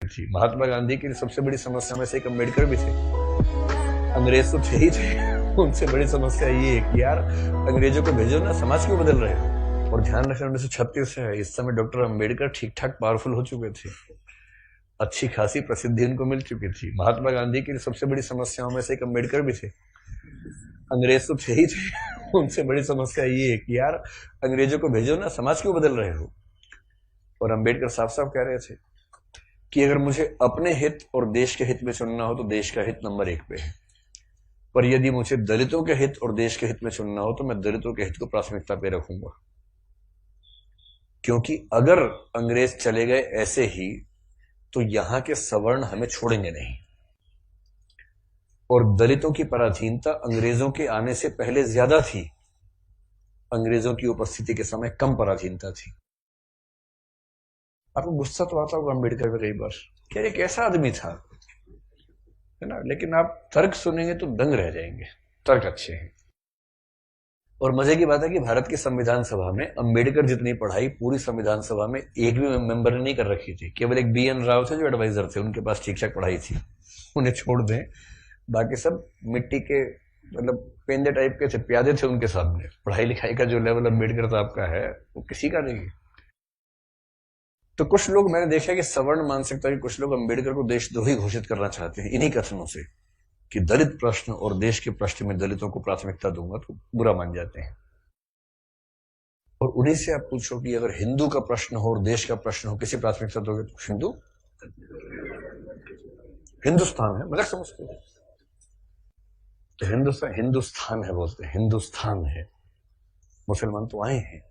थी। महात्मा गांधी की सबसे बड़ी समस्या में से एक अम्बेडकर भी थे। अंग्रेज तो थे ही थे, उनसे बड़ी समस्या ये है कि यार अंग्रेजों को भेजो ना, समाज क्यों बदल रहे हो। और ध्यान रखना 1936 है, इस समय डॉक्टर अम्बेडकर ठीक ठाक पावरफुल हो चुके थे, अच्छी खासी प्रसिद्धि उनको मिल चुकी थी। महात्मा गांधी की सबसे बड़ी समस्याओं में से एक अम्बेडकर भी थे। अंग्रेज तो थे ही थे, उनसे बड़ी समस्या ये है कि यार अंग्रेजों को भेजो ना, समाज क्यों बदल रहे हो। और अम्बेडकर साफ साफ कह रहे थे कि अगर मुझे अपने हित और देश के हित में चुनना हो तो देश का हित नंबर 1 पे है, पर यदि मुझे दलितों के हित और देश के हित में चुनना हो तो मैं दलितों के हित को प्राथमिकता पे रखूंगा। क्योंकि अगर अंग्रेज चले गए ऐसे ही तो यहां के सवर्ण हमें छोड़ेंगे नहीं, और दलितों की पराधीनता अंग्रेजों के आने से पहले ज्यादा थी, अंग्रेजों की उपस्थिति के समय कम पराधीनता थी। आपको गुस्सा तो आता होगा अम्बेडकर में कई बार, क्या ये कैसा आदमी था, है ना, लेकिन आप तर्क सुनेंगे तो दंग रह जाएंगे, तर्क अच्छे हैं। और मजे की बात है कि भारत की संविधान सभा में अम्बेडकर जितनी पढ़ाई पूरी संविधान सभा में एक भी मेंबर ने नहीं कर रखी थी। केवल एक BN राव थे जो एडवाइजर थे, उनके पास ठीक ठाक पढ़ाई थी, उन्हें छोड़ दें, बाकी सब मिट्टी के मतलब पेंदे टाइप के थे, प्यादे थे उनके सामने। पढ़ाई लिखाई का जो लेवल अम्बेडकर साहब का है वो किसी का नहीं है। तो कुछ लोग मैंने देखा कि सवर्ण मानसिकता के कुछ लोग अम्बेडकर को देशद्रोही घोषित करना चाहते हैं इन्हीं कथनों से कि दलित प्रश्न और देश के प्रश्न में दलितों को प्राथमिकता दूंगा तो बुरा मान जाते हैं। और उन्हीं से आप पूछो कि अगर हिंदू का प्रश्न हो और देश का प्रश्न हो, किसी प्राथमिकता दोगे तो हिंदू, हिंदुस्तान है, मजाक समझते हो तो हिंदुस्तान है बोलते हैं, हिंदुस्तान है। मुसलमान तो आए हैं,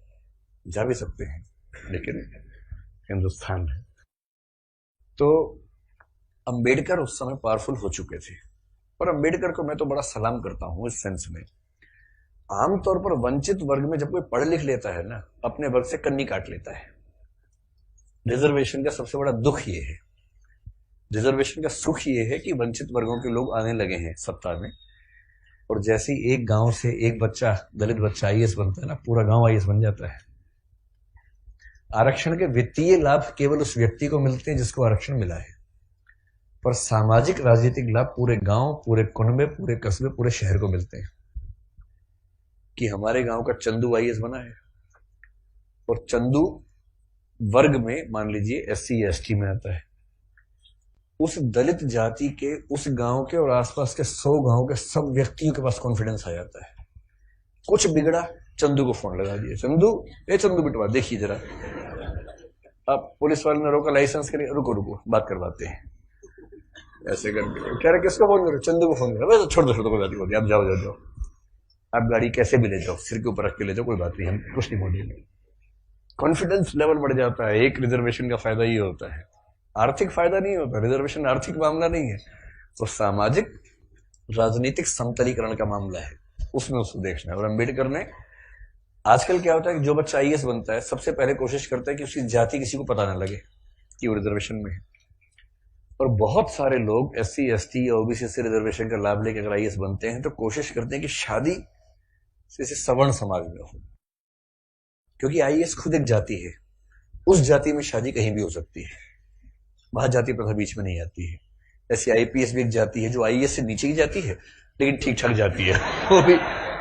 जा भी सकते हैं, लेकिन हिंदुस्तान है। तो अंबेडकर उस समय पावरफुल हो चुके थे, और अंबेडकर को मैं तो बड़ा सलाम करता हूं इस सेंस में। आमतौर पर वंचित वर्ग में जब कोई पढ़ लिख लेता है ना, अपने वर्ग से कन्नी काट लेता है। रिजर्वेशन का सबसे बड़ा दुख ये है, रिजर्वेशन का सुख ये है कि वंचित वर्गों के लोग आने लगे हैं सत्ता में, और जैसे ही एक गांव से एक बच्चा, दलित बच्चा IAS बनता है ना, पूरा गांव IAS बन जाता है। आरक्षण के वित्तीय लाभ केवल उस व्यक्ति को मिलते हैं जिसको आरक्षण मिला है, पर सामाजिक राजनीतिक लाभ पूरे गांव, पूरे कुनबे, पूरे कस्बे, पूरे शहर को मिलते हैं। कि हमारे गांव का चंदू IAS बना है, और चंदू वर्ग में मान लीजिए SC या ST में आता है, उस दलित जाति के उस गांव के और आसपास के 100 गांव के सब व्यक्तियों के पास कॉन्फिडेंस आ जाता है। कुछ बिगड़ा, चंदू को फोन लगा दिया, चंदू बिटवा देखिए जरा। अब पुलिस वाले ने रोका, लाइसेंस के लिए, रुको रुको बात करवाते हैं, ऐसे करके कह रहे किसको फोन करो, चंदू को फोन करो। छोड़ दो कोई बात नहीं, आप जाओ, आप गाड़ी कैसे भी ले जाओ, सिर के ऊपर रख के ले जाओ, कोई बात नहीं, हम कुछ नहीं बोलेंगे। कॉन्फिडेंस लेवल बढ़ जाता है। एक रिजर्वेशन का फायदा ये होता है, आर्थिक फायदा नहीं होता, रिजर्वेशन आर्थिक मामला नहीं है, तो सामाजिक राजनीतिक समतलीकरण का मामला है, उसमें उसको देखना है। और अम्बेडकर ने, आजकल क्या होता है कि जो बच्चा IAS बनता है सबसे पहले कोशिश करता है कि उसकी जाति किसी को पता ना लगे कि वो रिजर्वेशन में है। और बहुत सारे लोग SC ST या OBC से रिजर्वेशन का लाभ लेकर अगर IAS बनते हैं तो कोशिश करते हैं कि शादी जैसे सवर्ण समाज में हो, क्योंकि IAS खुद एक जाति है, उस जाति में शादी कहीं भी हो सकती है, वहां जाति प्रथा बीच में नहीं आती है। ऐसे IPS भी एक जाति है जो IAS से नीचे की जाती है लेकिन ठीक ठाक जाती है, वो भी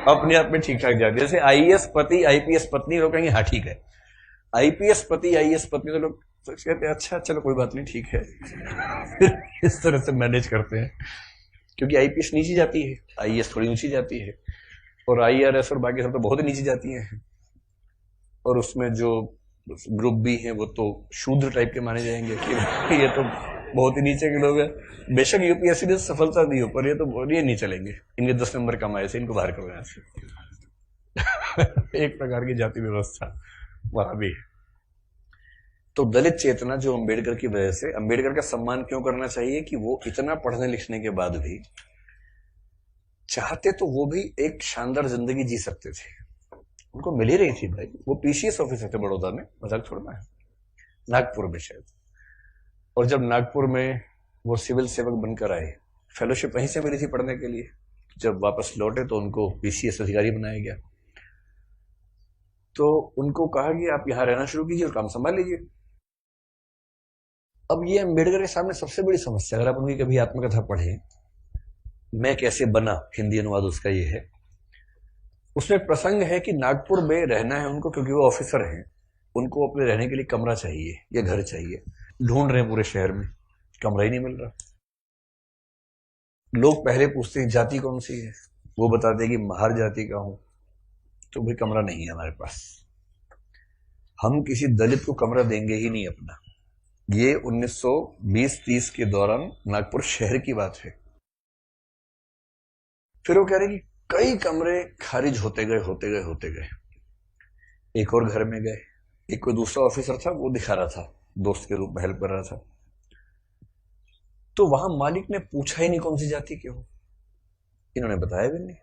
अपने आप में ठीक ठाक जाती है। जैसे IAS पति IPS पत्नी, लोग कहेंगे हाँ ठीक है, IPS पति IAS पत्नी, तो लोग कहते हैं अच्छा चलो कोई बात नहीं ठीक है इस तरह से मैनेज करते हैं, क्योंकि IPS नीची जाती है, IAS थोड़ी ऊंची जाती है, और IRS और बाकी सब तो बहुत ही नीची जाती हैं, और उसमें जो ग्रुप भी हैं वो तो शूद्र टाइप के माने जाएंगे कि ये तो बहुत ही नीचे के लोग हैं। बेशक UPSC ने सफलता दी हो, पर ये तो ये नहीं चलेंगे, इनके 10 नंबर कम आए से, इनको बाहर करो यहाँ से एक प्रकार की जाति व्यवस्था वहां भी है। तो दलित चेतना जो अम्बेडकर की वजह से, अम्बेडकर का सम्मान क्यों करना चाहिए कि वो इतना पढ़ने लिखने के बाद भी चाहते तो वो भी एक शानदार जिंदगी जी सकते थे, उनको मिल ही रही थी भाई। वो PCS ऑफिसर थे बड़ौदा में, मजाक छोड़ना है, नागपुर में शायद। और जब नागपुर में वो सिविल सेवक बनकर आए, फेलोशिप वहीं से मिली थी पढ़ने के लिए, जब वापस लौटे तो उनको PCS अधिकारी बनाया गया। तो उनको कहा कि आप यहां रहना शुरू कीजिए और काम संभाल लीजिए। अब ये अम्बेडकर के सामने सबसे बड़ी समस्या, अगर आप उनकी कभी आत्मकथा पढ़े, मैं कैसे बना, हिंदी अनुवाद उसका ये है, उसमें प्रसंग है कि नागपुर में रहना है उनको क्योंकि वो ऑफिसर हैं, उनको अपने रहने के लिए कमरा चाहिए या घर चाहिए, ढूंढ रहे हैं पूरे शहर में, कमरा ही नहीं मिल रहा। लोग पहले पूछते हैं जाति कौन सी है, वो बताते हैं कि महार जाति का हूं, तो भाई कमरा नहीं है हमारे पास, हम किसी दलित को कमरा देंगे ही नहीं अपना। ये 1920-30 के दौरान नागपुर शहर की बात है। फिर वो कह रहे कि कई कमरे खारिज होते गए। एक और घर में गए, एक कोई दूसरा ऑफिसर था, वो दिखा रहा था, दोस्त के रूप में हेल्प कर रहा था, तो वहां मालिक ने पूछा ही नहीं कौन सी जाति के हो, इन्होंने बताया भी नहीं,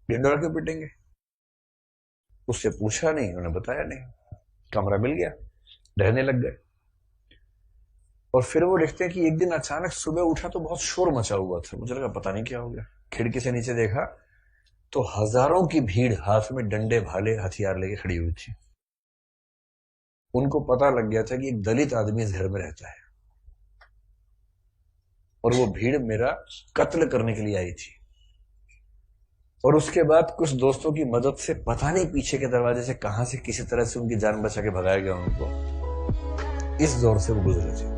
ढिंडोरा क्यों पिटेंगे, उससे पूछा नहीं, उन्होंने बताया नहीं, कमरा मिल गया, रहने लग गए। और फिर वो देखते हैं कि एक दिन अचानक सुबह उठा तो बहुत शोर मचा हुआ था, मुझे लगा पता नहीं क्या हो गया, खिड़की से नीचे देखा तो हजारों की भीड़ हाथ में डंडे भाले हथियार लेके खड़ी हुई थी। उनको पता लग गया था कि एक दलित आदमी इस घर में रहता है और वो भीड़ मेरा कत्ल करने के लिए आई थी। और उसके बाद कुछ दोस्तों की मदद से पता नहीं पीछे के दरवाजे से कहां से किसी तरह से उनकी जान बचा के भगाया गया उनको। इस दौर से वो गुजरे थे।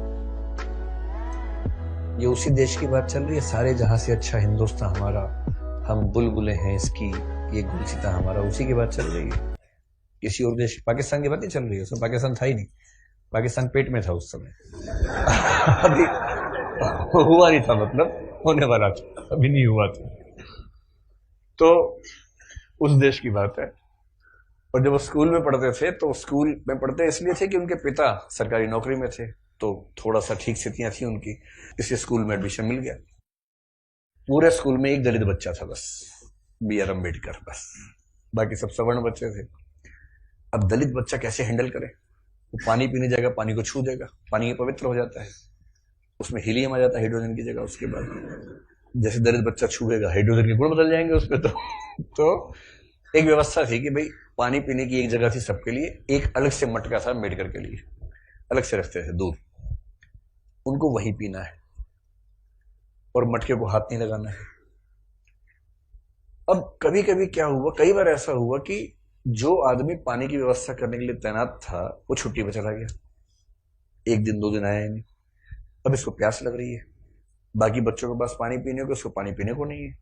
ये उसी देश की बात चल रही है, सारे जहां से अच्छा हिंदुस्तान हमारा, हम बुलबुलें हैं इसकी, ये गुलसिता हमारा, उसी की बात चल रही है। किसी और देश, पाकिस्तान की बात नहीं चल रही है, उसमें पाकिस्तान था ही नहीं, पाकिस्तान पेट में था उस समय अभी हुआ नहीं था, मतलब होने वाला था, अभी नहीं हुआ था। तो उस देश की बात है। और जब वो स्कूल में पढ़ते थे तो स्कूल में पढ़ते इसलिए थे कि उनके पिता सरकारी नौकरी में थे, तो थोड़ा सा ठीक स्थितियां थी उनकी, इसलिए स्कूल में एडमिशन मिल गया। पूरे स्कूल में एक दलित बच्चा था बस, B.R. अम्बेडकर, बस, बाकी सब सवर्ण बच्चे थे। अब दलित बच्चा कैसे हैंडल करे, वो पानी पीने जाएगा, पानी को छू देगा, पानी पवित्र हो जाता है, उसमें हीलियम आ जाता है हाइड्रोजन की जगह। उसके बाद जैसे दलित बच्चा छुएगा हाइड्रोजन के गुण बदल जाएंगे उसमें। तो एक व्यवस्था थी कि भाई पानी पीने की एक जगह थी सबके लिए, एक अलग से मटका था अम्बेडकर के लिए, अलग से रखते थे दूर, उनको वहीं पीना है और मटके को हाथ नहीं लगाना है। अब कभी कभी क्या हुआ, कई बार ऐसा हुआ कि जो आदमी पानी की व्यवस्था करने के लिए तैनात था वो छुट्टी पे चला गया, एक दिन 2 दिन आया नहीं। अब इसको प्यास लग रही है, बाकी बच्चों के पास पानी पीने को, उसको पानी पीने को नहीं है।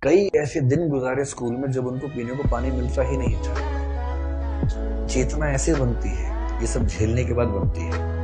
कई ऐसे दिन गुजारे स्कूल में जब उनको पीने को पानी मिलता ही नहीं था। चेतना ऐसे बनती है, ये सब झेलने के बाद बनती है।